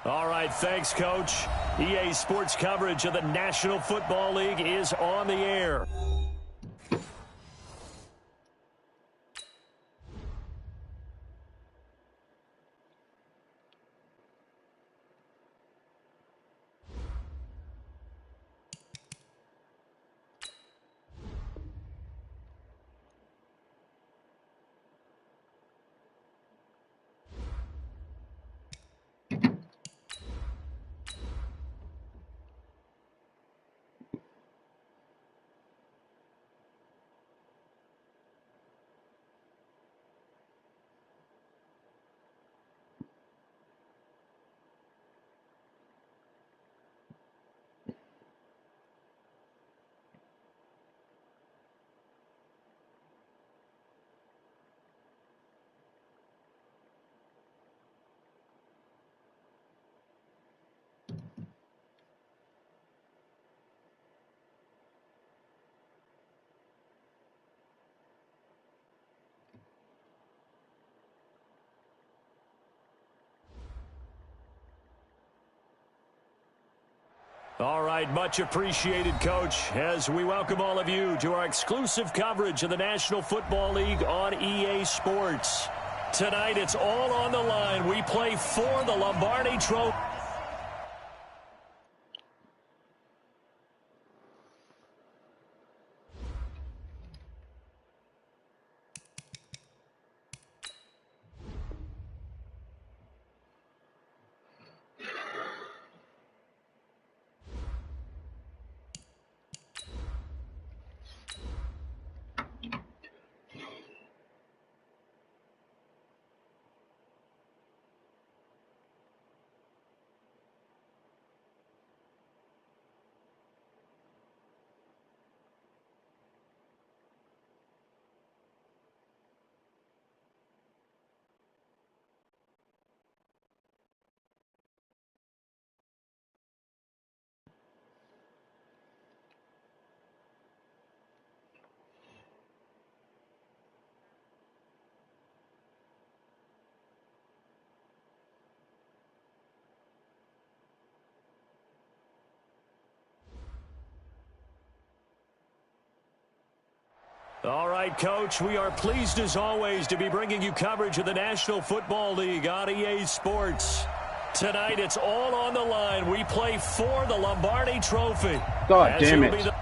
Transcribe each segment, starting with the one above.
All right, thanks, Coach. EA Sports coverage of the National Football League is on the air. All right, much appreciated, Coach, as we welcome all of you to our exclusive coverage of the National Football League on EA Sports. Tonight, it's all on the line. We play for the Lombardi Trophy. All right, Coach, we are pleased as always to be bringing you coverage of the National Football League on EA Sports. Tonight, it's all on the line. We play for the Lombardi Trophy. God damn it.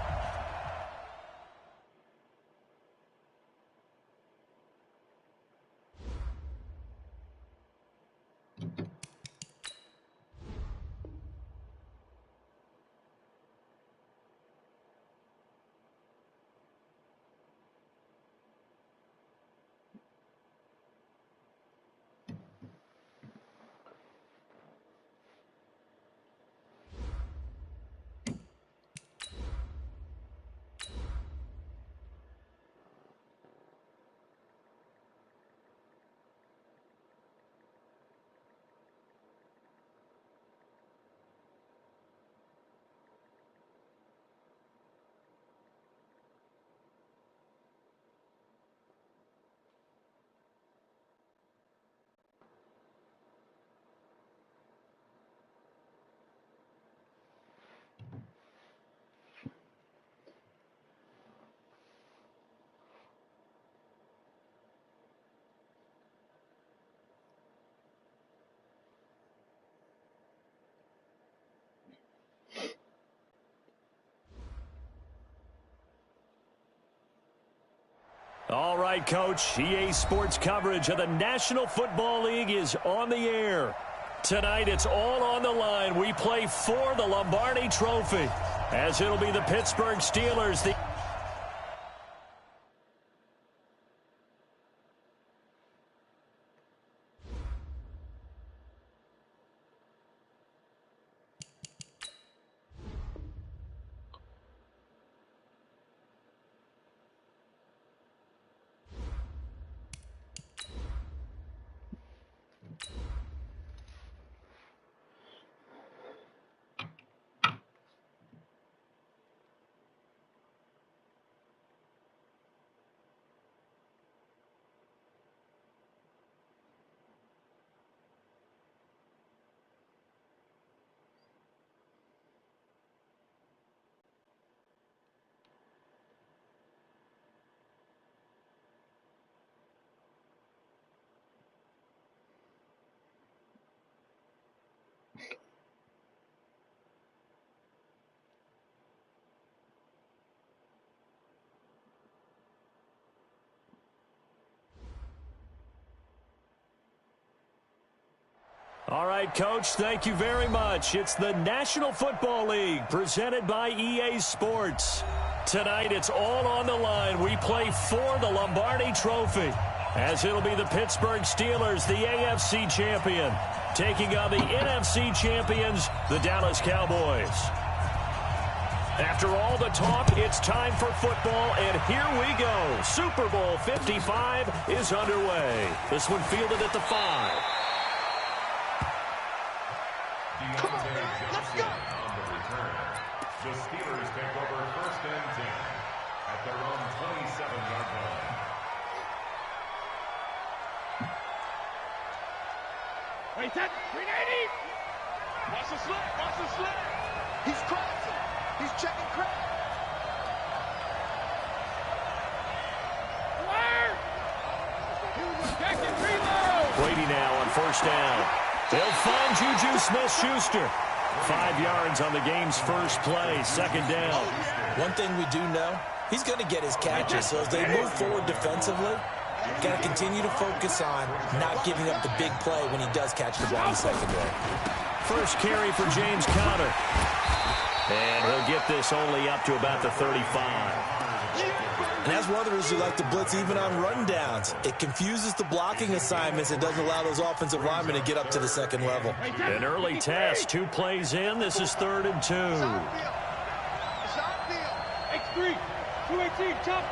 All right, Coach, EA Sports coverage of the National Football League is on the air. Tonight, it's all on the line. We play for the Lombardi Trophy, as it'll be the Pittsburgh Steelers. All right, Coach, thank you very much. It's the National Football League presented by EA Sports. Tonight, it's all on the line. We play for the Lombardi Trophy, as it'll be the Pittsburgh Steelers, the AFC champion, taking on the NFC champions, the Dallas Cowboys. After all the talk, it's time for football, and here we go. Super Bowl 55 is underway. This one fielded at the 5. Come on, let's go. On the return, the Steelers take over 1st and 10 at their own 27-yard line. Wait, that 380. Watch the slip. Watch the slip. He's crossing. He's checking crack. Where? Check and reload. Brady now on 1st down. They'll find Juju Smith-Schuster. 5 yards on the game's first play, 2nd down. One thing we do know, he's going to get his catches. So as they move forward defensively, got to continue to focus on not giving up the big play when he does catch the ball in the secondary. First carry for James Conner. And he'll get this only up to about the 35. And that's one of the reasons we like to blitz even on rundowns. It confuses the blocking assignments and doesn't allow those offensive linemen to get up to the second level. An early test, 2 plays in. This is 3rd and 2. X3, 218, jump.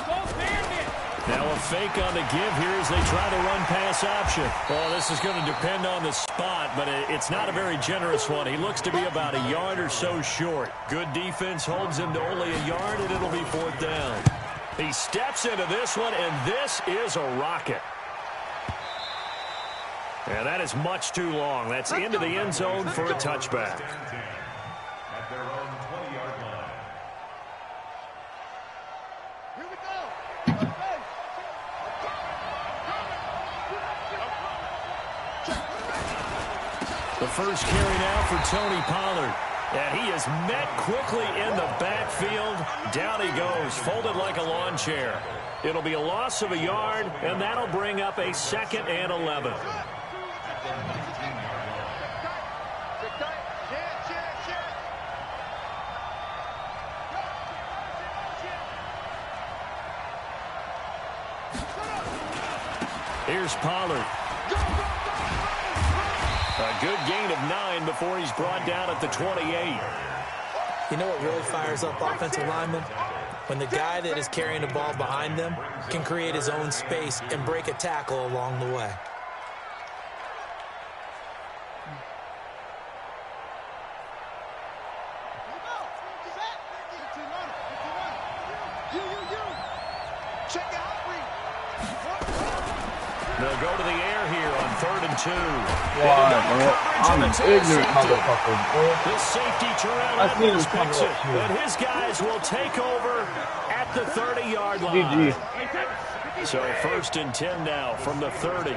Don't bandit. Now a fake on the give here as they try to run pass option. Well, this is going to depend on the spot, but it's not a very generous one. He looks to be about a yard or so short. Good defense holds him to only a yard, and it'll be 4th down. He steps into this one, and this is a rocket. And that is much too long. That's into the end zone for a touchback. At their own 20-yard line. Here we go. The first carry now for Tony Pollard. And he is met quickly in the backfield. Down he goes, folded like a lawn chair. It'll be a loss of a yard, and that'll bring up a 2nd and 11. Here's Pollard. A good gain of 9 before he's brought down at the 28. You know what really fires up offensive linemen? When the guy that is carrying the ball behind them can create his own space and break a tackle along the way. They'll go to the air here on 3rd and 2. Why, man? I'm an ignorant motherfucker, boy. The safety turnout I seen him come picks it, up here. and his guys will take over at the 30-yard line. GG. So 1st and 10 now from the 30.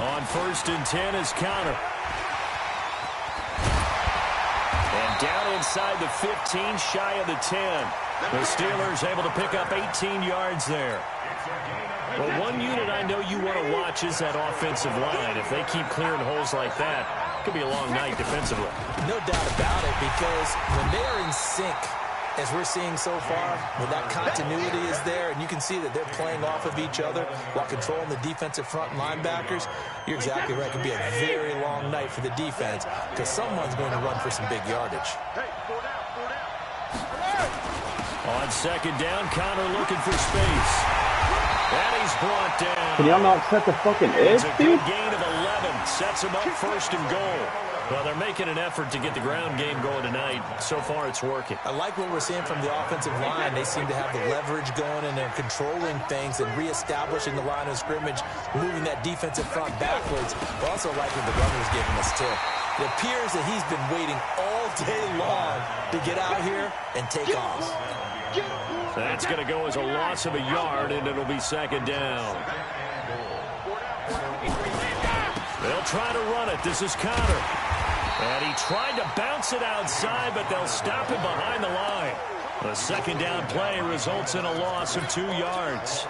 On 1st and 10 is Conner. And down inside the 15, shy of the 10. The Steelers able to pick up 18 yards there. Well, one unit I know you want to watch is that offensive line. If they keep clearing holes like that, it could be a long night defensively. No doubt about it, because when they are in sync, as we're seeing so far, when that continuity is there, and you can see that they're playing off of each other while controlling the defensive front linebackers, you're exactly right. It could be a very long night for the defense because someone's going to run for some big yardage. On 2nd down, Conner looking for space. And he's brought down. Can y'all not set the fucking edge, It's a dude? good gain of 11. Sets him up 1st and goal. Well, they're making an effort to get the ground game going tonight. So far, it's working. I like what we're seeing from the offensive line. They seem to have the leverage going, and they're controlling things and reestablishing the line of scrimmage, moving that defensive front backwards. But also like what the runner's giving us, too. It appears that he's been waiting all day long to get out here and take off. That's going to go as a loss of a yard, and it'll be 2nd down. They'll try to run it. This is Conner. And he tried to bounce it outside, but they'll stop him behind the line. The 2nd down play results in a loss of 2 yards.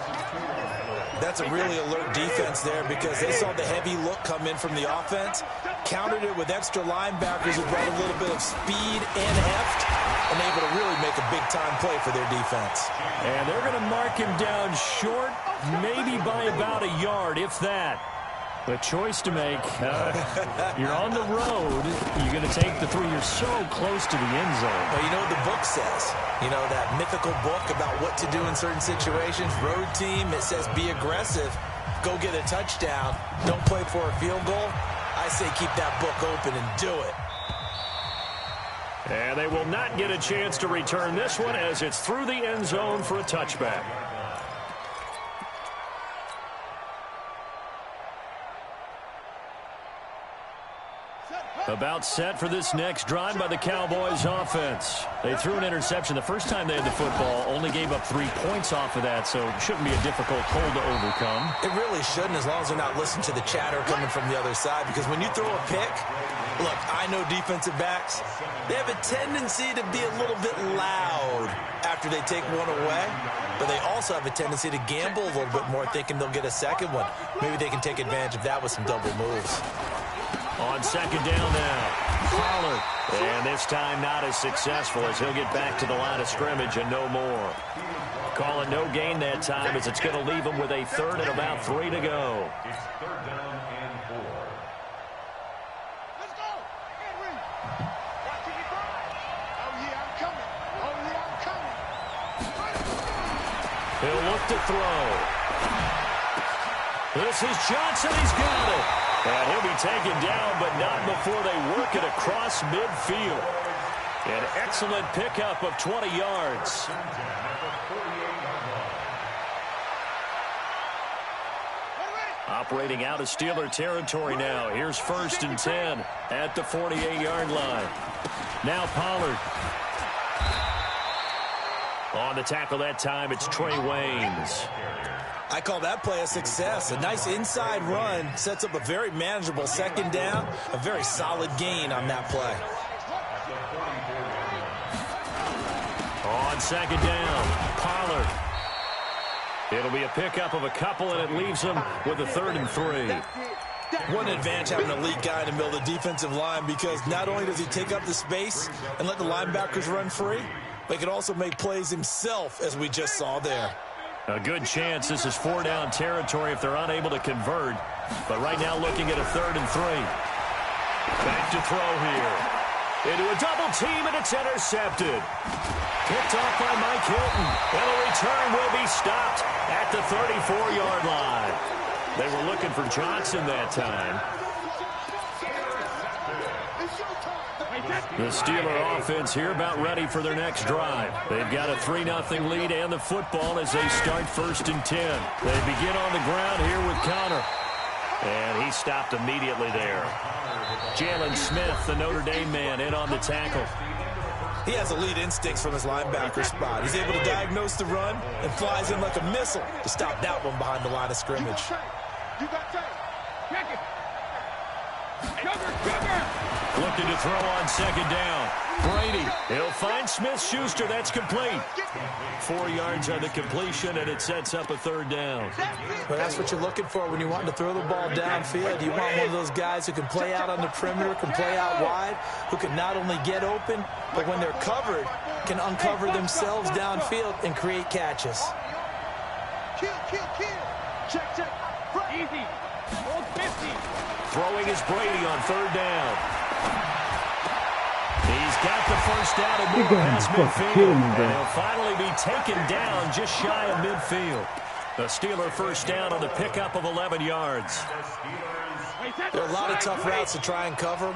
That's a really alert defense there because they saw the heavy look come in from the offense, countered it with extra linebackers who brought a little bit of speed and heft, and able to really make a big-time play for their defense. And they're going to mark him down short, maybe by about a yard, if that. A choice to make. You're on the road. You're going to take the 3. You're so close to the end zone. Well, you know what the book says. You know, that mythical book about what to do in certain situations. Road team, it says be aggressive. Go get a touchdown. Don't play for a field goal. I say keep that book open and do it. And they will not get a chance to return this one as it's through the end zone for a touchback. About set for this next drive by the Cowboys offense. They threw an interception the first time they had the football, only gave up 3 points off of that, so it shouldn't be a difficult hole to overcome. It really shouldn't, as long as they're not listening to the chatter coming from the other side, because when you throw a pick, look, I know defensive backs, they have a tendency to be a little bit loud after they take one away, but they also have a tendency to gamble a little bit more, thinking they'll get a second one. Maybe they can take advantage of that with some double moves. On second down now, Pollard. And this time not as successful as he'll get back to the line of scrimmage and no more. Calling no gain that time as it's going to leave him with a 3rd and about 3 to go. It's 3rd down and 4. Let's go. Henry. Watching it drive. Oh, yeah, I'm coming. Oh, yeah, I'm coming. He'll look to throw. This is Johnson. He's got it. And he'll be taken down, but not before they work it across midfield. An excellent pickup of 20 yards. Operating out of Steeler territory now. Here's 1st and 10 at the 48-yard line. Now Pollard. On the tackle that time, it's Trey Waynes. I call that play a success. A nice inside run sets up a very manageable second down. A very solid gain on that play. On second down, Pollard. It'll be a pickup of a couple, and it leaves him with a 3rd and 3. What an advantage having an elite guy in the middle of the defensive line, because not only does he take up the space and let the linebackers run free, but he can also make plays himself, as we just saw there. A good chance this is 4-down territory if they're unable to convert. But right now looking at a 3rd and 3. Back to throw here. Into a double team, and it's intercepted. Picked off by Mike Hilton. And the return will be stopped at the 34-yard line. They were looking for Johnson that time. The Steeler offense here about ready for their next drive. They've got a 3-0 lead and the football as they start 1st and 10. They begin on the ground here with Connor. And he stopped immediately there. Jalen Smith, the Notre Dame man, in on the tackle. He has elite instincts from his linebacker spot. He's able to diagnose the run and flies in like a missile to stop that one behind the line of scrimmage. You got tape. Check it. Looking to throw on second down. Brady. He'll find Smith-Schuster. That's complete. 4 yards on the completion, and it sets up a 3rd down. Well, that's what you're looking for when you want to throw the ball downfield. You want one of those guys who can play out on the perimeter, can play out wide, who can not only get open, but when they're covered, can uncover themselves downfield and create catches. Kill. Check. Easy. Hold 50. Throwing is Brady on 3rd down. He's got the 1st down and more past midfield. And he'll finally be taken down just shy of midfield. The Steeler 1st down on the pickup of 11 yards. There are a lot of tough routes to try and cover.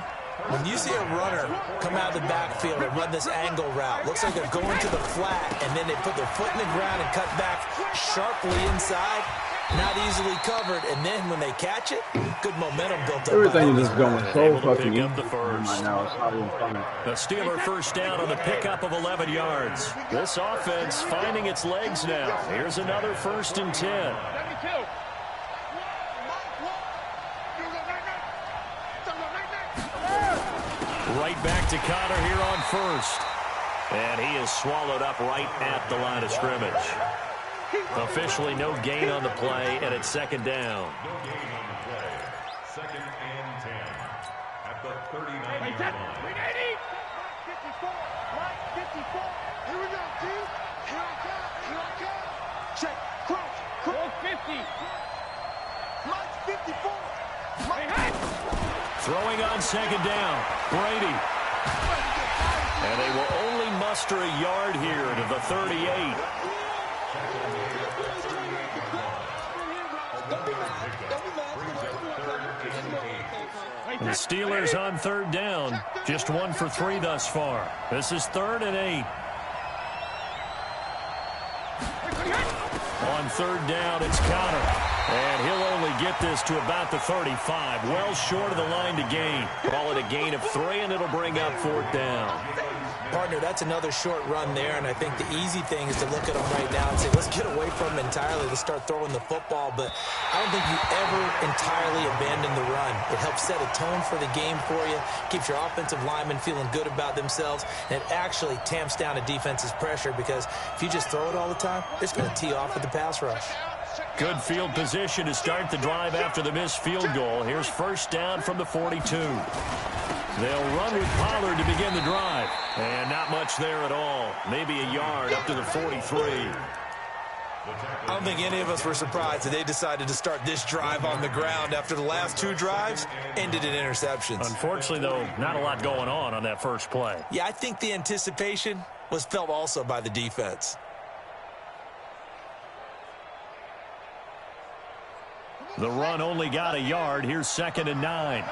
When you see a runner come out of the backfield and run this angle route, looks like they're going to the flat, and then they put their foot in the ground and cut back sharply inside. Not easily covered, and then when they catch it, good momentum built up. Everything is just going so fucking easy up the first. right now. It's not even funny. The Steeler 1st down on the pickup of 11 yards. This offense finding its legs now. Here's another 1st and 10. Right back to Connor here on 1st. And he is swallowed up right at the line of scrimmage. Officially no gain on the play, and it's second down. No gain on the play. Second and 10 at the 39-yard line. 54. Line 54. Here we go, dude. Here I come. Here I come. Check. Crouch. Crouch. 50. Line 54. Throwing on second down. Brady. And they will only muster a yard here to the 38. The Steelers on third down. Just 1 for 3 thus far. This is 3rd and 8. On third down, it's Connor. And he'll only get this to about the 35. Well short of the line to gain. Call it a gain of 3, and it'll bring up 4th down. Partner, that's another short run there, and I think the easy thing is to look at them right now and say, let's get away from them entirely. Let's start throwing the football, but I don't think you ever entirely abandon the run. It helps set a tone for the game for you, keeps your offensive linemen feeling good about themselves, and it actually tamps down a defense's pressure because if you just throw it all the time, it's going to tee off with the pass rush. Good field position to start the drive after the missed field goal. Here's first down from the 42. They'll run with Pollard to begin the drive. And not much there at all. Maybe a yard up to the 43. I don't think any of us were surprised that they decided to start this drive on the ground after the last 2 drives ended in interceptions. Unfortunately, though, not a lot going on that first play. Yeah, I think the anticipation was felt also by the defense. The run only got a yard. Here's 2nd and 9.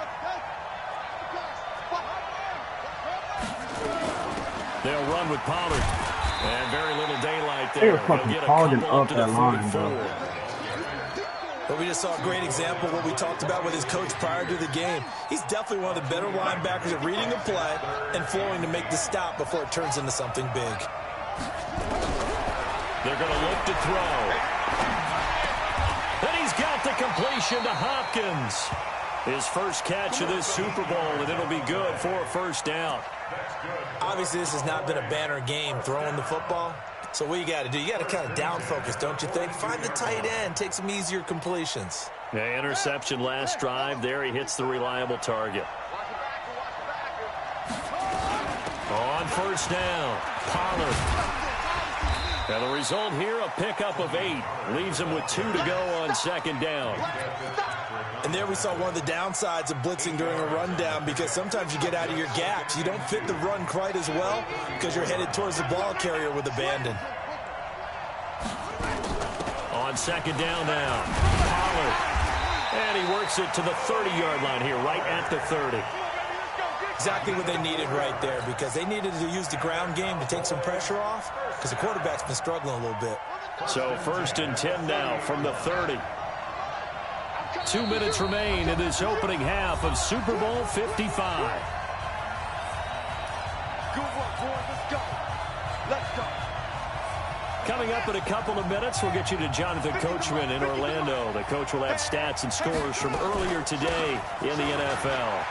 They'll run with Pollard. And very little daylight there. They'll get a couple up to the 44. But we just saw a great example of what we talked about with his coach prior to the game. He's definitely one of the better linebackers at reading a play and flowing to make the stop before it turns into something big. They're going to look to throw. And he's got the completion to Hopkins. His first catch of this Super Bowl, and it'll be good for a first down. Obviously, this has not been a banner game throwing the football. So what you got to do, you got to kind of down focus, don't you think? Find the tight end, take some easier completions. Yeah, interception last drive. There he hits the reliable target. On first down, Pollard. And the result here, a pickup of 8. Leaves him with 2 to go on second down. And there we saw one of the downsides of blitzing during a rundown because sometimes you get out of your gaps. You don't fit the run quite as well because you're headed towards the ball carrier with abandon. On second down now, Pollard. And he works it to the 30-yard line here, right at the 30. Exactly what they needed right there because they needed to use the ground game to take some pressure off because the quarterback's been struggling a little bit. So 1st and 10 now from the 30. 2 minutes remain in this opening half of Super Bowl 55. Good work, boy. Let's go. Let's go. Coming up in a couple of minutes, we'll get you to Jonathan Coachman in Orlando. The coach will have stats and scores from earlier today in the NFL.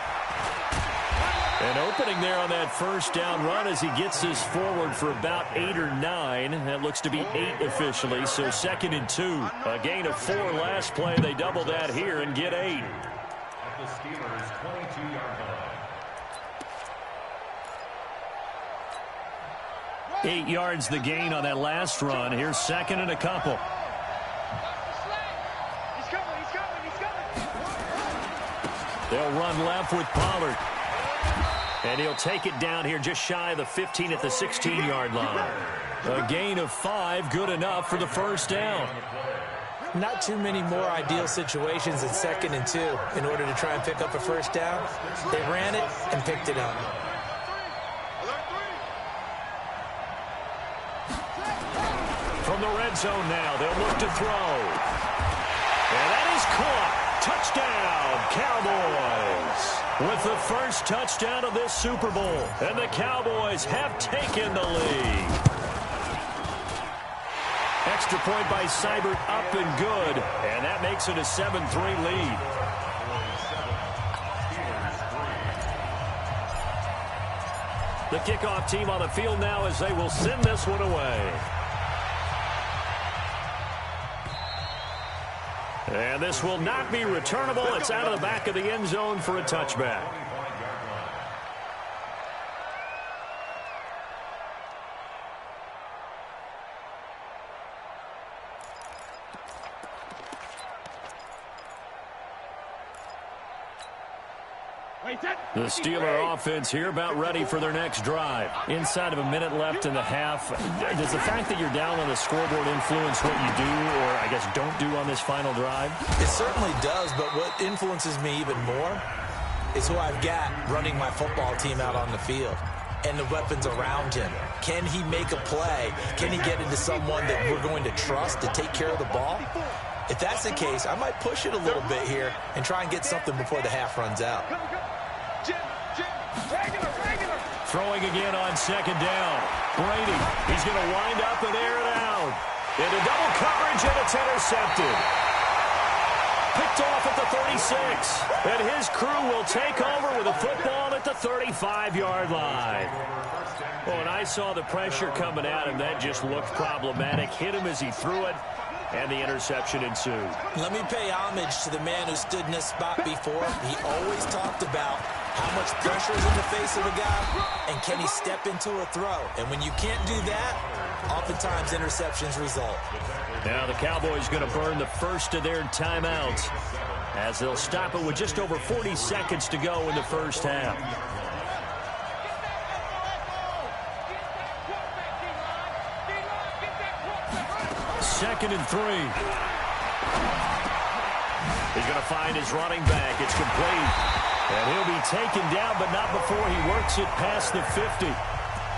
And opening there on that first down run as he gets this forward for about 8 or 9. That looks to be 8 officially, so 2nd and 2. A gain of 4 last play. They double that here and get 8. At the Steelers' 22-yard line. 8 yards the gain on that last run. Here's 2nd and a couple. He's coming. He's coming. He's coming. They'll run left with Pollard. And he'll take it down here just shy of the 15 at the 16-yard line. A gain of 5, good enough for the first down. Not too many more ideal situations at 2nd and 2 in order to try and pick up a first down. They ran it and picked it up. From the red zone now, they'll look to throw. And that is caught. Touchdown, Cowboys. With the first touchdown of this Super Bowl. And the Cowboys have taken the lead. Extra point by Seibert up and good. And that makes it a 7-3 lead. The kickoff team on the field now as they will send this one away. And this will not be returnable. It's out of the back of the end zone for a touchback. The Steeler offense here about ready for their next drive. Inside of a minute left in the half. Does the fact that you're down on the scoreboard influence what you do, or I guess don't do on this final drive? It certainly does, but what influences me even more is who I've got running my football team out on the field and the weapons around him. Can he make a play? Can he get into someone that we're going to trust to take care of the ball? If that's the case, I might push it a little bit here and try and get something before the half runs out. Throwing again on second down. Brady, he's going to wind up and air it out. Into double coverage, and it's intercepted. Picked off at the 36. And his crew will take over with a football at the 35-yard line. Well, and I saw the pressure coming at him. That just looked problematic. Hit him as he threw it, and the interception ensued. Let me pay homage to the man who stood in this spot before. He always talked about how much pressure is in the face of a guy, and can he step into a throw? And when you can't do that, oftentimes interceptions result. Now the Cowboys going to burn the first of their timeouts as they'll stop it with just over 40 seconds to go in the first half. Second and 3. He's going to find his running back. It's complete. And he'll be taken down, but not before he works it past the 50.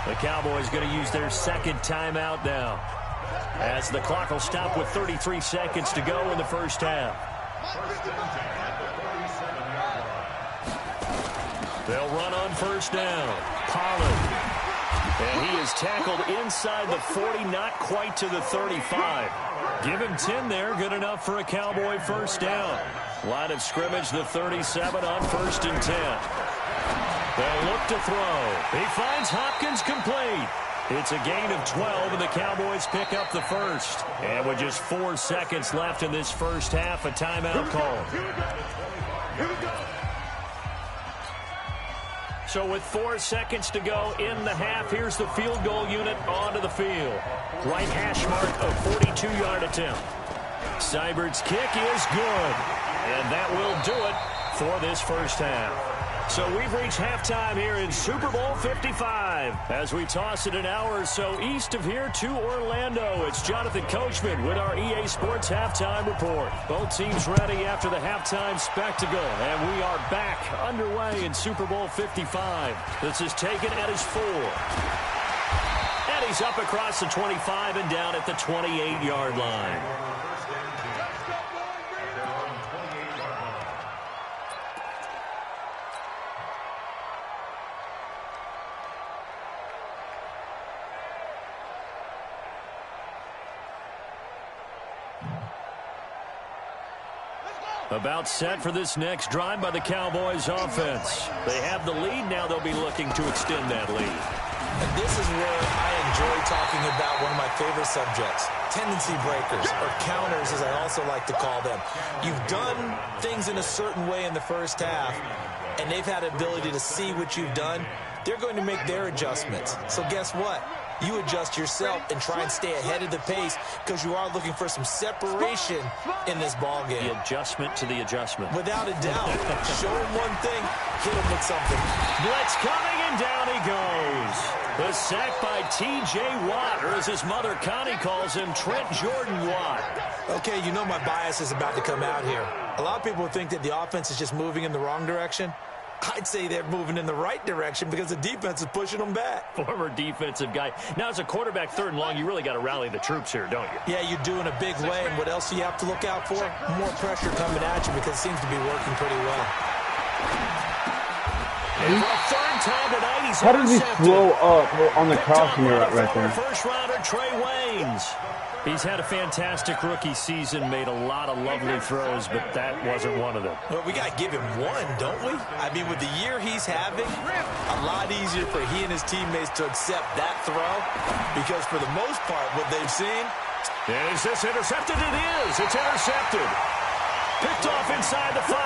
The Cowboys going to use their second timeout now, as the clock will stop with 33 seconds to go in the first half. They'll run on first down. Pollard. And he is tackled inside the 40, not quite to the 35. Give him 10 there, good enough for a Cowboy first down. Line of scrimmage, the 37 on first and 10. They'll look to throw. He finds Hopkins complete. It's a gain of 12, and the Cowboys pick up the first. And with just 4 seconds left in this first half, a timeout call. Here we go. So with 4 seconds to go in the half, here's the field goal unit onto the field. Right hash mark of 42-yard attempt. Seibert's kick is good. And that will do it for this first half. So we've reached halftime here in Super Bowl 55. As we toss it an hour or so east of here to Orlando, it's Jonathan Coachman with our EA Sports Halftime Report. Both teams ready after the halftime spectacle, and we are back underway in Super Bowl 55. This is taken at his 4. And he's up across the 25 and down at the 28-yard line. About set for this next drive by the Cowboys offense. They have the lead. Now they'll be looking to extend that lead. And this is where I enjoy talking about one of my favorite subjects, tendency breakers, or counters as I also like to call them. You've done things in a certain way in the first half, and they've had the ability to see what you've done. They're going to make their adjustments. So guess what? You adjust yourself and try and stay ahead of the pace because you are looking for some separation in this ball game. The adjustment to the adjustment. Without a doubt. Show him one thing, hit him with something. Blitz coming, and down he goes. The sack by T.J. Watt, or as his mother Connie calls him, Trent Jordan Watt. Okay, you know my bias is about to come out here. A lot of people think that the offense is just moving in the wrong direction. I'd say they're moving in the right direction because the defense is pushing them back. Former defensive guy. Now, as a quarterback, third and long, you really got to rally the troops here, don't you? Yeah, you do in a big way. And what else do you have to look out for? More pressure coming at you because it seems to be working pretty well. And for a third time tonight, he's How does he slow up on the crossing route right there? First-rounder Trey Waynes. He's had a fantastic rookie season, made a lot of lovely throws, but that wasn't one of them. Well, we got to give him one, don't we? I mean, with the year he's having, a lot easier for he and his teammates to accept that throw because for the most part, what they've seen. Is this intercepted? It is. It's intercepted. Picked off inside the 5.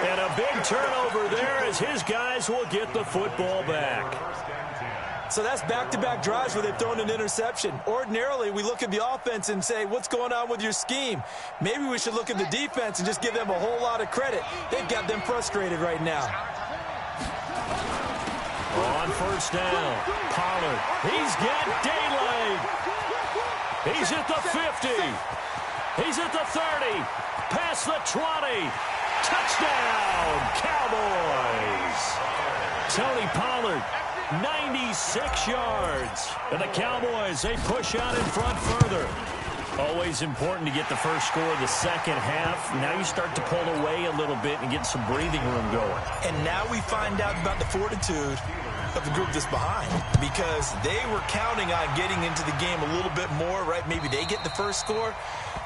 And a big turnover there as his guys will get the football back. So that's back-to-back drives where they've thrown an interception. Ordinarily, we look at the offense and say, what's going on with your scheme? Maybe we should look at the defense and just give them a whole lot of credit. They've got them frustrated right now. On first down, Pollard. He's got daylight. He's at the 50. He's at the 30. Past the 20. Touchdown, Cowboys. Tony Pollard, 96 yards. And the Cowboys, they push out in front further. Always important to get the first score of the second half. Now you start to pull away a little bit and get some breathing room going. And now we find out about the fortitude of the group that's behind, because they were counting on getting into the game a little bit more, right? Maybe they get the first score.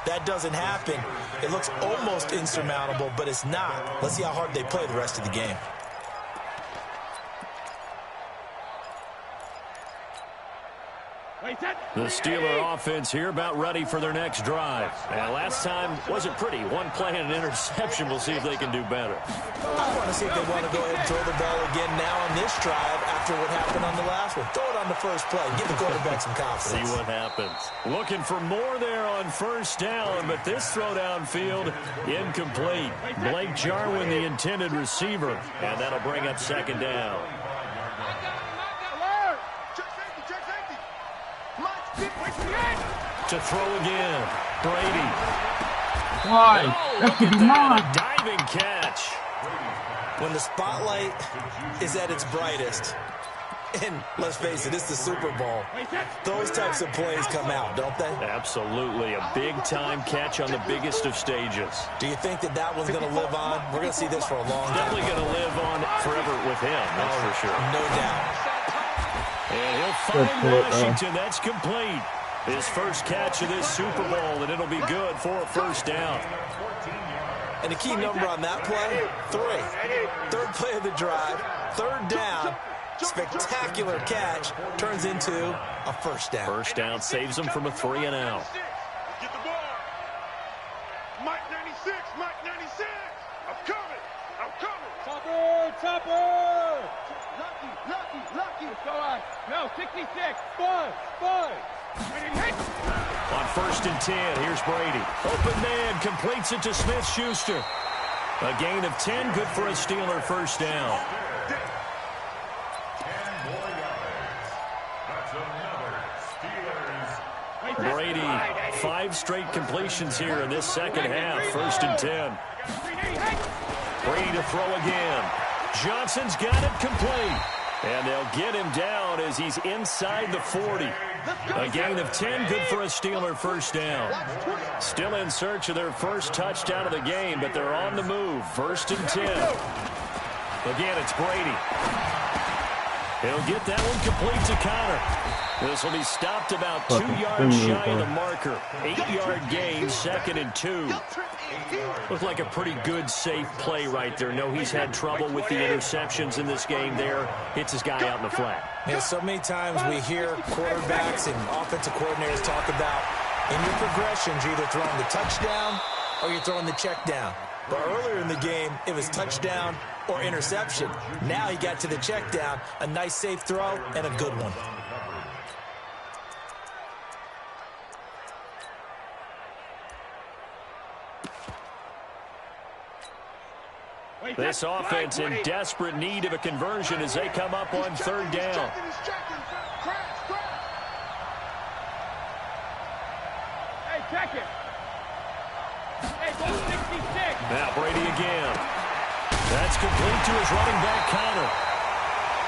That doesn't happen. It looks almost insurmountable, but it's not. Let's see how hard they play the rest of the game. The Steeler offense here about ready for their next drive. And last time wasn't pretty. One play and an interception. We'll see if they can do better. I want to see if they want to go ahead and throw the ball again now on this drive after what happened on the last one. Throw it on the first play. Give the quarterback some confidence. See what happens. Looking for more there on first down, but this throw downfield incomplete. Blake Jarwin, the intended receiver, and that'll bring up second down. To throw again, Brady. Why? That could be mine. Diving catch. When the spotlight is at its brightest, and let's face it, it's the Super Bowl, those types of plays come out, don't they? Absolutely. A big-time catch on the biggest of stages. Do you think that that one's going to live on? We're going to see this for a long time. Definitely going to live on forever with him, that's for sure. No doubt. And he'll find Washington. That's complete. His first catch of this Super Bowl, and it'll be good for a first down. And the key number on that play, 3. Third play of the drive, third down, spectacular catch, turns into a first down. First down saves him from a 3 and out. Get the ball. Mike 96, Mike 96. I'm coming. Topper. Lucky. Go on. No, 66. Buzz. On first and 10, here's Brady. Open man, completes it to Smith-Schuster. A gain of 10, good for a Steeler first down. 10 more yards. That's another Steelers. Brady, 5 straight completions here in this second half. First and 10. Brady to throw again. Johnson's got it complete. And they'll get him down as he's inside the 40. A gain of 10, good for a Steeler first down. Still in search of their first touchdown of the game, but they're on the move. First and 10. Again, it's Brady. He'll get that one complete to Connor. This will be stopped about 2 yards shy of the marker. 8-yard gain, second and 2. Looked like a pretty good, safe play right there. No, he's had trouble with the interceptions in this game there. Hits his guy out in the flat. Yeah, so many times we hear quarterbacks and offensive coordinators talk about in your progressions, you're either throwing the touchdown or you're throwing the check down. But earlier in the game, it was touchdown or interception. Now he got to the check down, a nice safe throw, and a good one. This offense in desperate need of a conversion as they come up on third down. Hey, check it. Hey, 66. Now Brady again. That's complete to his running back, Connor.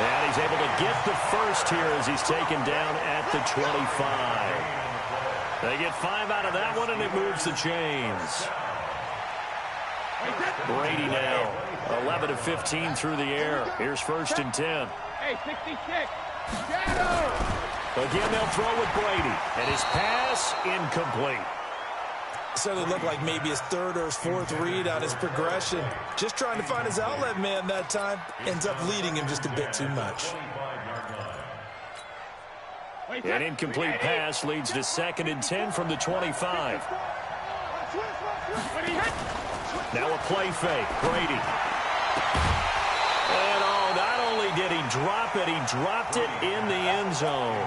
And he's able to get the first here as he's taken down at the 25. They get 5 out of that one, and it moves the chains. Brady now, 11 of 15 through the air. Here's first and 10. Hey, 66. Shadow. Again, they'll throw with Brady. And his pass, incomplete. So it looked like maybe his third or his fourth read on his progression. Just trying to find his outlet man that time. Ends up leading him just a bit too much. An incomplete pass leads to second and 10 from the 25. Now a play fake. Brady. And not only did he drop it, he dropped it in the end zone.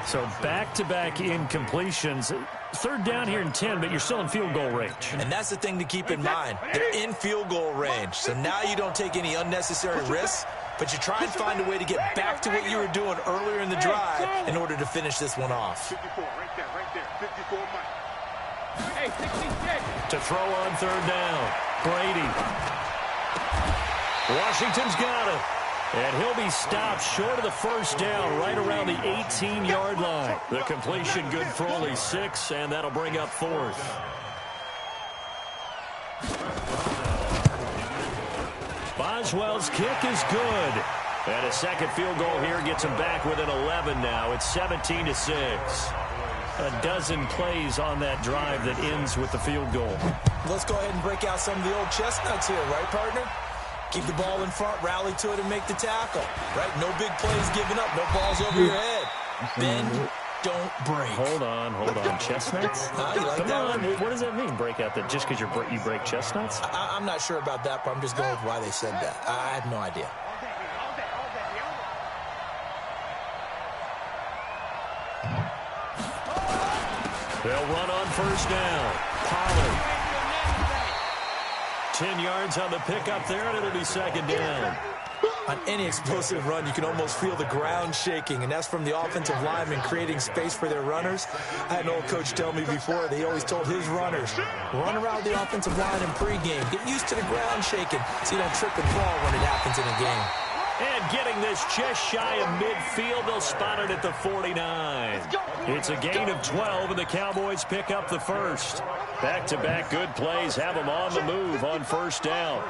So back-to-back incompletions. Third down here in 10, but you're still in field goal range. And that's the thing to keep in mind. They're in field goal range. So now you don't take any unnecessary risks, but you try and find a way to get back to what you were doing earlier in the drive in order to finish this one off. 54, right there. 54, Mike. Hey, 66. To throw on third down. Brady. Washington's got it. And he'll be stopped short of the first down right around the 18-yard line. The completion good for only 6, and that'll bring up fourth. Boswell's kick is good. And a second field goal here gets him back within 11 now. It's 17-6. A dozen plays on that drive that ends with the field goal. Let's go ahead and break out some of the old chestnuts here, right, partner? Keep the ball in front, rally to it, and make the tackle. Right? No big plays given up. No balls over your head. Bend, don't break. Hold on. Chestnuts? You like Come that on. one? What does that mean, break out that just because you break chestnuts? I'm not sure about that, but I'm just going with why they said that. I have no idea. They'll run on first down. Pollard. 10 yards on the pickup there, and it'll be second down. On any explosive run, you can almost feel the ground shaking, and that's from the offensive linemen creating space for their runners. I had an old coach tell me before, they always told his runners, run around the offensive line in pregame. Get used to the ground shaking so you don't trip and fall when it happens in a game. And getting this just shy of midfield, they'll spot it at the 49. It's a gain of 12, and the Cowboys pick up the first. Back-to-back good plays have them on the move on first down.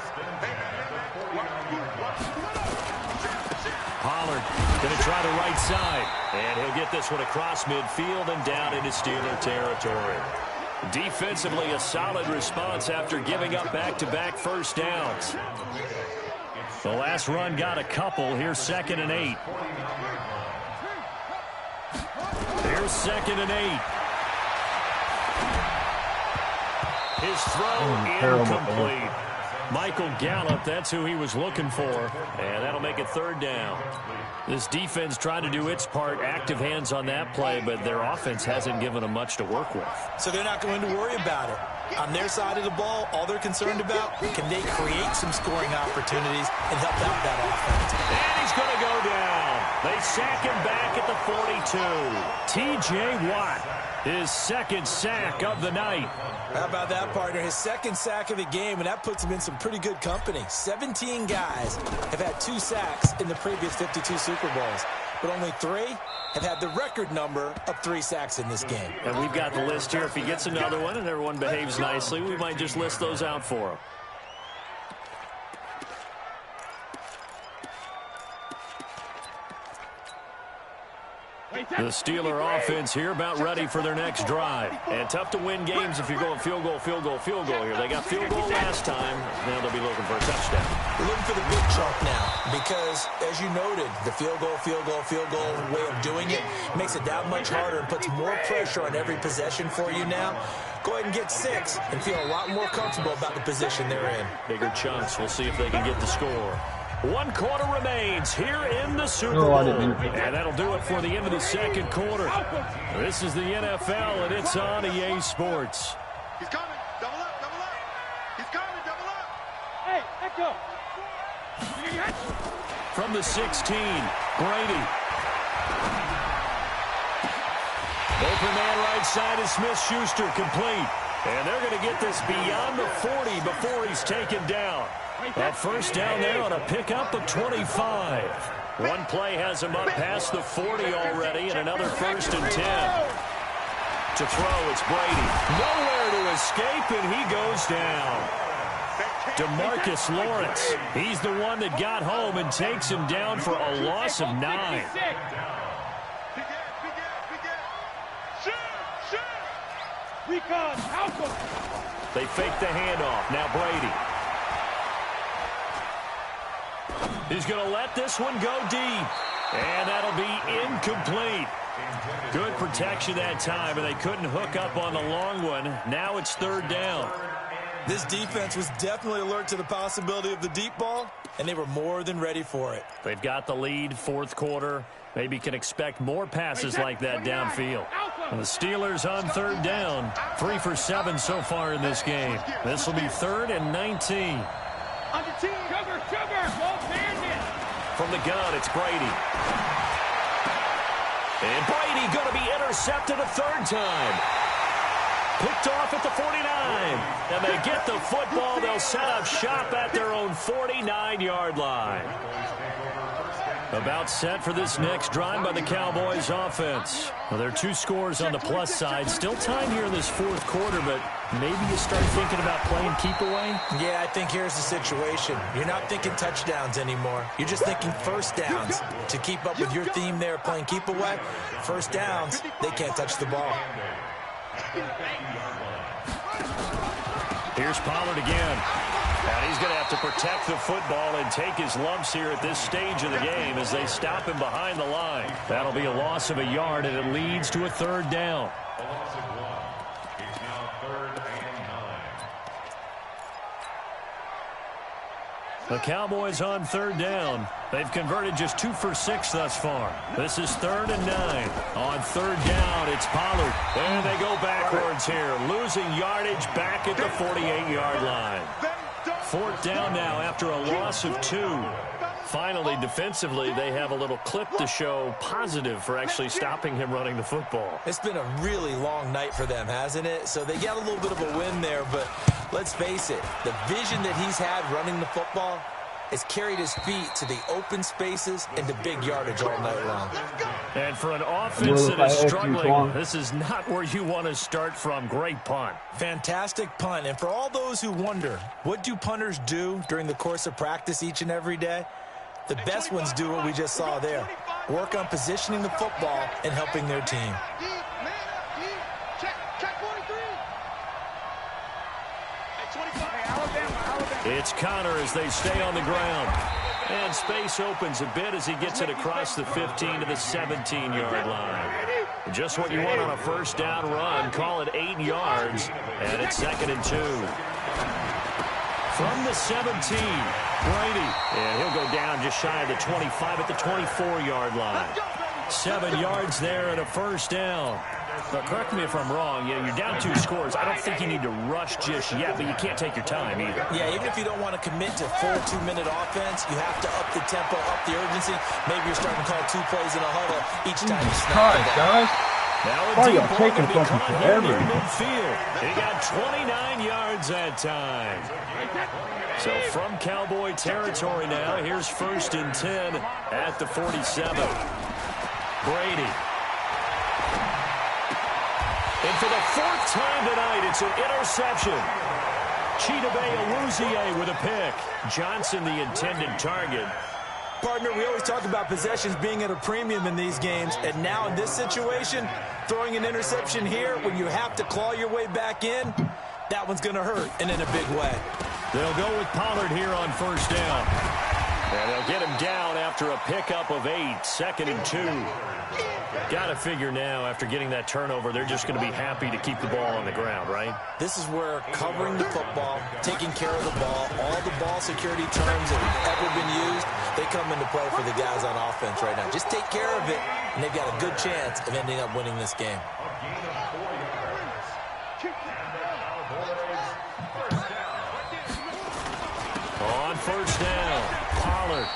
Pollard going to try the right side. And he'll get this one across midfield and down into Steeler territory. Defensively, a solid response after giving up back-to-back first downs. The last run got a couple. Here's 2nd and 8. Here's 2nd and 8. His throw incomplete. Michael Gallup, that's who he was looking for. And that'll make it third down. This defense tried to do its part, active hands on that play, but their offense hasn't given them much to work with. So they're not going to worry about it. On their side of the ball, all they're concerned about, can they create some scoring opportunities and help out that offense? And he's going to go down. They sack him back at the 42. T.J. Watt, his second sack of the night. How about that, partner? His second sack of the game, and that puts him in some pretty good company. 17 guys have had 2 sacks in the previous 52 Super Bowls, but only 3 have had the record number of 3 sacks in this game. And we've got the list here. If he gets another one and everyone behaves nicely, we might just list those out for him. The Steeler offense here about ready for their next drive. And tough to win games if you're going field goal here. They got field goal last time. Now they'll be looking for a touchdown. We're looking for the big chunk now because, as you noted, the field goal way of doing it makes it that much harder and puts more pressure on every possession for you now. Go ahead and get 6 and feel a lot more comfortable about the position they're in. Bigger chunks. We'll see if they can get the score. 1 quarter remains here in the Super Bowl. And that'll do it for the end of the second quarter. This is the NFL, and it's on EA Sports. He's coming. Double up. He's coming. Double up. Hey, echo. From the 16, Brady. Open man right side is Smith-Schuster, complete. And they're going to get this beyond the 40 before he's taken down. A first down there on a pickup of 25. One play has him up past the 40 already, and another 1st and 10. To throw, it's Brady. Nowhere to escape, and he goes down. DeMarcus Lawrence, he's the one that got home and takes him down for a loss of 9. Recon, Malcolm. They fake the handoff. Now Brady. He's going to let this one go deep. And that'll be incomplete. Good protection that time, and they couldn't hook up on the long one. Now it's third down. This defense was definitely alert to the possibility of the deep ball, and they were more than ready for it. They've got the lead, fourth quarter. Maybe can expect more passes like that downfield. And the Steelers on third down. 3 for 7 so far in this game. This will be 3rd and 19. From the gun, it's Brady. And Brady going to be intercepted a third time. Picked off at the 49. And they get the football. They'll set up shop at their own 49-yard line. About set for this next drive by the Cowboys offense. Well, there are 2 scores on the plus side. Still time here in this fourth quarter, but maybe you start thinking about playing keep away? Yeah, I think here's the situation. You're not thinking touchdowns anymore. You're just thinking first downs. To keep up with your theme there, playing keep away, first downs, they can't touch the ball. Here's Pollard again. And he's going to have to protect the football and take his lumps here at this stage of the game as they stop him behind the line. That'll be a loss of a yard, and it leads to a third down. A loss of 1. It's now 3rd and 9. The Cowboys on third down. They've converted just 2 for 6 thus far. This is 3rd and 9. On third down, it's Pollard. And they go backwards here, losing yardage back at the 48-yard line. 4th down now after a loss of 2. Finally, defensively, they have a little clip to show positive for actually stopping him running the football. It's been a really long night for them, hasn't it? So they got a little bit of a win there, but let's face it, the vision that he's had running the football has carried his feet to the open spaces and the big yardage all night long. And for an offense that is struggling, this is not where you want to start from. Great punt. Fantastic punt. And for all those who wonder, what do punters do during the course of practice each and every day? The best ones do what we just saw there. Work on positioning the football and helping their team. It's Connor as they stay on the ground. And space opens a bit as he gets it across the 15 to the 17-yard line. Just what you want on a first down run. Call it 8 yards. And it's 2nd and 2. From the 17, Brady. And he'll go down just shy of the 25 at the 24-yard line. 7 yards there and a first down. But correct me if I'm wrong. You're down 2 scores. I don't think you need to rush just yet, but you can't take your time either. Yeah, even if you don't want to commit to full 2-minute offense, you have to up the tempo, up the urgency. Maybe you're starting to call 2 plays in a huddle each time you snap it down. Guys. Now Why are you taking fucking forever? Midfield. He got 29 yards that time. So from Cowboy territory now, here's 1st and 10 at the 47. Brady. And for the 4th time tonight, it's an interception. Chidobe Awuzie with a pick. Johnson, the intended target. Partner, we always talk about possessions being at a premium in these games, and now in this situation, throwing an interception here when you have to claw your way back in, that one's going to hurt, and in a big way. They'll go with Pollard here on first down. And they'll get him down after a pickup of 8, 2nd and 2. Got to figure now, after getting that turnover, they're just going to be happy to keep the ball on the ground, right? This is where covering the football, taking care of the ball, all the ball security terms that have ever been used, they come into play for the guys on offense right now. Just take care of it, and they've got a good chance of ending up winning this game. On first down, Pollard.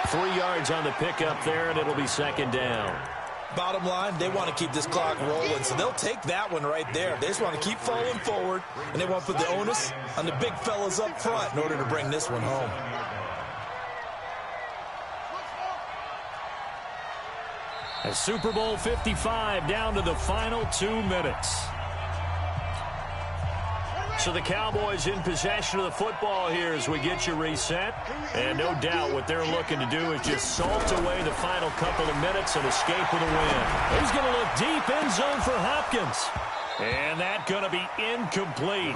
3 yards on the pickup there, and it'll be 2nd down. Bottom line, they want to keep this clock rolling, so they'll take that one right there. They just want to keep falling forward, and they want to put the onus on the big fellas up front in order to bring this one home. A Super Bowl 55 down to the final 2 minutes. So the Cowboys in possession of the football here as we get you reset. And no doubt what they're looking to do is just salt away the final couple of minutes and escape with a win. He's going to look deep, end zone for Hopkins. And that's going to be incomplete.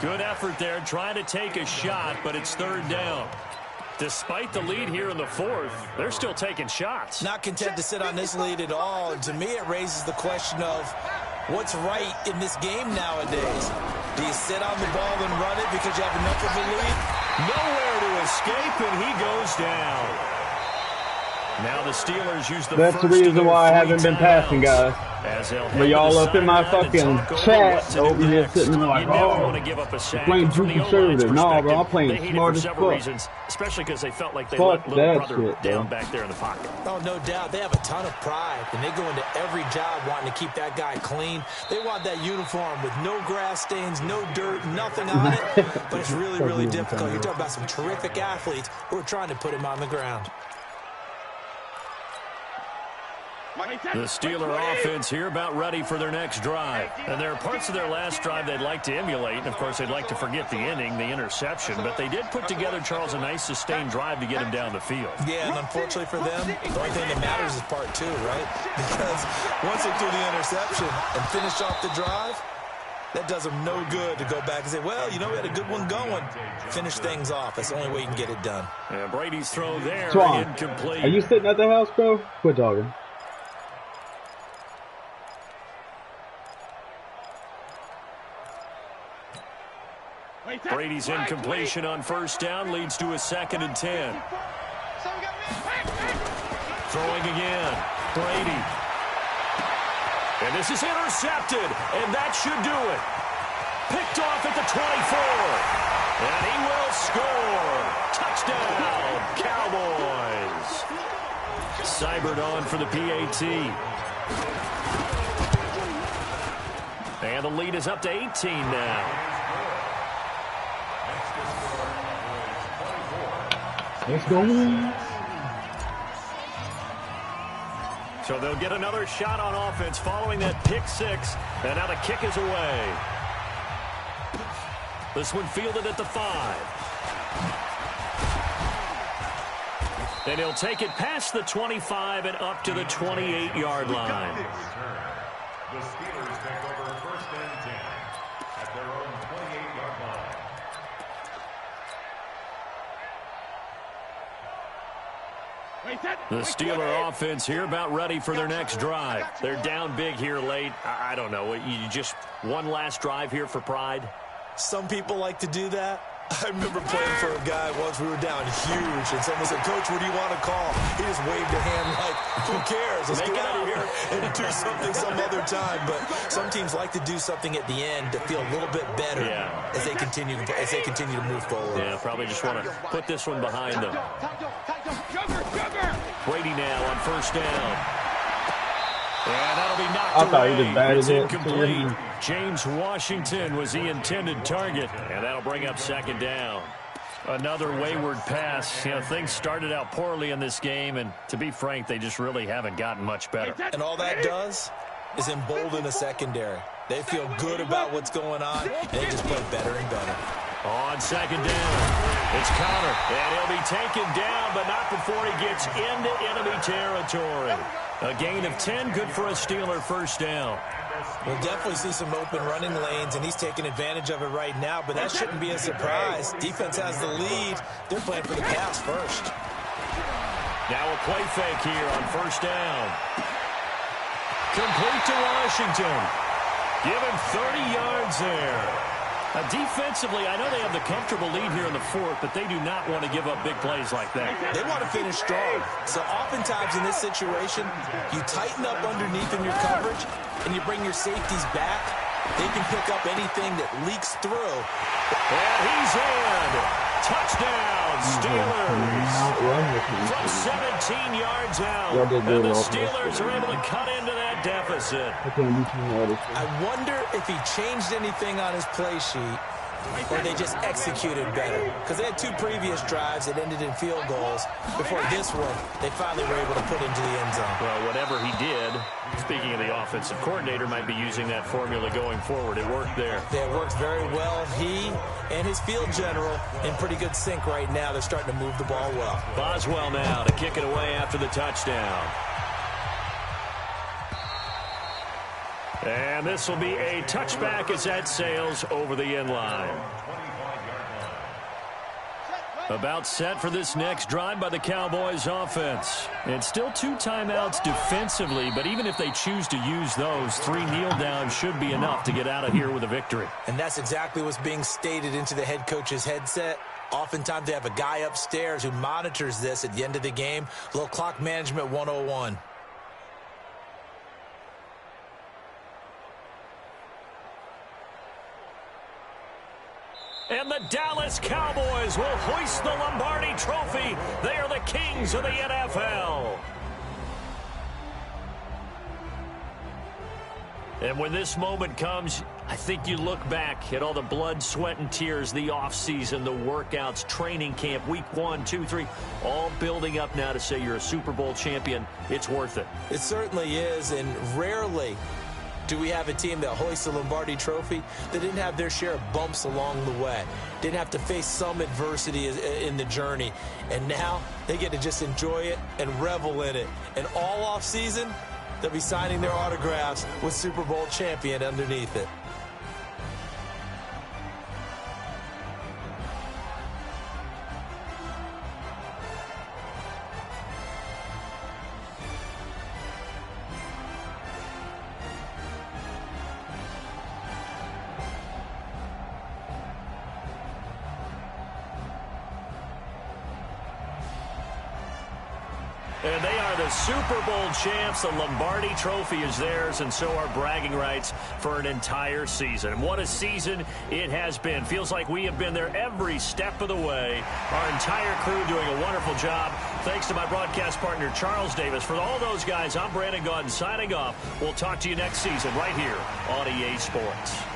Good effort there trying to take a shot, but it's 3rd down. Despite the lead here in the 4th, they're still taking shots. Not content to sit on this lead at all. And to me, it raises the question of what's right in this game nowadays. Do you sit on the ball and run it because you have enough of a lead? Nowhere to escape, and he goes down. Now the Steelers use the That's the reason why I haven't been passing, guys. But y'all up in my fucking chat over here sitting there like, oh, I'm playing too conservative. No, bro, I'm playing smart as fuck. Especially because they felt like they Fuck let little that brother shit, down bro. back there in the pocket. Oh, no doubt. They have a ton of pride, and they go into every job wanting to keep that guy clean. They want that uniform with no grass stains, no dirt, nothing on it. But it's really, really difficult. You're talking about some terrific athletes who are trying to put him on the ground. The Steeler offense here about ready for their next drive. And there are parts of their last drive they'd like to emulate. And, of course, they'd like to forget the inning, the interception. But they did put together, Charles, a nice sustained drive to get him down the field. Yeah, and unfortunately for them, the only thing that matters is part two, right? Because once they do the interception and finish off the drive, that does them no good to go back and say, well, you know, we had a good one going. Finish things off. That's the only way you can get it done. Yeah, Brady's throw there, Swan, incomplete. are you sitting at the house, bro? Quit talking. Brady's incompletion on first down leads to a 2nd and 10. Throwing again. Brady. And this is intercepted, and that should do it. Picked off at the 24. And he will score. Touchdown, Cowboys. Cybert on for the PAT. And the lead is up to 18 now. Let's go. So they'll get another shot on offense following that pick six. And now the kick is away. This one fielded at the 5. And he'll take it past the 25 and up to the 28-yard line. The Steelers take over 1st and 10 at their own 28-yard line. The Steeler offense here about ready for their next drive. They're down big here late. I don't know. You just one last drive here for pride? Some people like to do that. I remember playing for a guy once. We were down huge, and someone said, Coach, what do you want to call? He just waved a hand like, who cares? Let's get out of here and do something some other time. But some teams like to do something at the end to feel a little bit better as they continue to move forward. Yeah, probably just want to put this one behind them. Brady now on first down. And that'll be knocked away. It's incomplete. James Washington was the intended target, and that'll bring up 2nd down. Another wayward pass. You know, things started out poorly in this game, and to be frank, they just really haven't gotten much better. And all that does is embolden a secondary. They feel good about what's going on, and they just play better and better. On 2nd down, it's Connor, and he'll be taken down, but not before he gets into enemy territory. A gain of 10, good for a Steeler first down. We'll definitely see some open running lanes, and he's taking advantage of it right now, but that shouldn't be a surprise. Defense has the lead. They're playing for the pass first. Now a play fake here on first down. Complete to Washington. Give him 30 yards there. Defensively, I know they have the comfortable lead here in the 4th, but they do not want to give up big plays like that. They want to finish strong. So oftentimes in this situation, you tighten up underneath in your coverage, and you bring your safeties back. They can pick up anything that leaks through. And he's in. Touchdown, Steelers. From 17 yards out. And the Steelers are able to cut into that deficit. I wonder if he changed anything on his play sheet or they just executed better. Because they had 2 previous drives that ended in field goals. Before this one, they finally were able to put into the end zone. Well, whatever he did, speaking of the offensive coordinator, might be using that formula going forward. It worked there. Yeah, it worked very well. He and his field general in pretty good sync right now. They're starting to move the ball well. Boswell now to kick it away after the touchdown. And this will be a touchback as that sails over the end line. About set for this next drive by the Cowboys offense. It's still 2 timeouts defensively, but even if they choose to use those, 3 kneel downs should be enough to get out of here with a victory. And that's exactly what's being stated into the head coach's headset. Oftentimes they have a guy upstairs who monitors this at the end of the game. A little clock management 101. And the Dallas Cowboys will hoist the Lombardi Trophy. They are the kings of the NFL. And when this moment comes, I think you look back at all the blood, sweat, and tears, the offseason, the workouts, training camp, week 1, 2, 3, all building up now to say you're a Super Bowl champion. It's worth it. It certainly is, and rarely do we have a team that hoists the Lombardi Trophy that didn't have their share of bumps along the way, didn't have to face some adversity in the journey, and now they get to just enjoy it and revel in it. And all offseason, they'll be signing their autographs with Super Bowl champion underneath it. And they are the Super Bowl champs. The Lombardi Trophy is theirs, and so are bragging rights for an entire season. And what a season it has been. Feels like we have been there every step of the way. Our entire crew doing a wonderful job. Thanks to my broadcast partner, Charles Davis. For all those guys, I'm Brandon Gaudin signing off. We'll talk to you next season right here on EA Sports.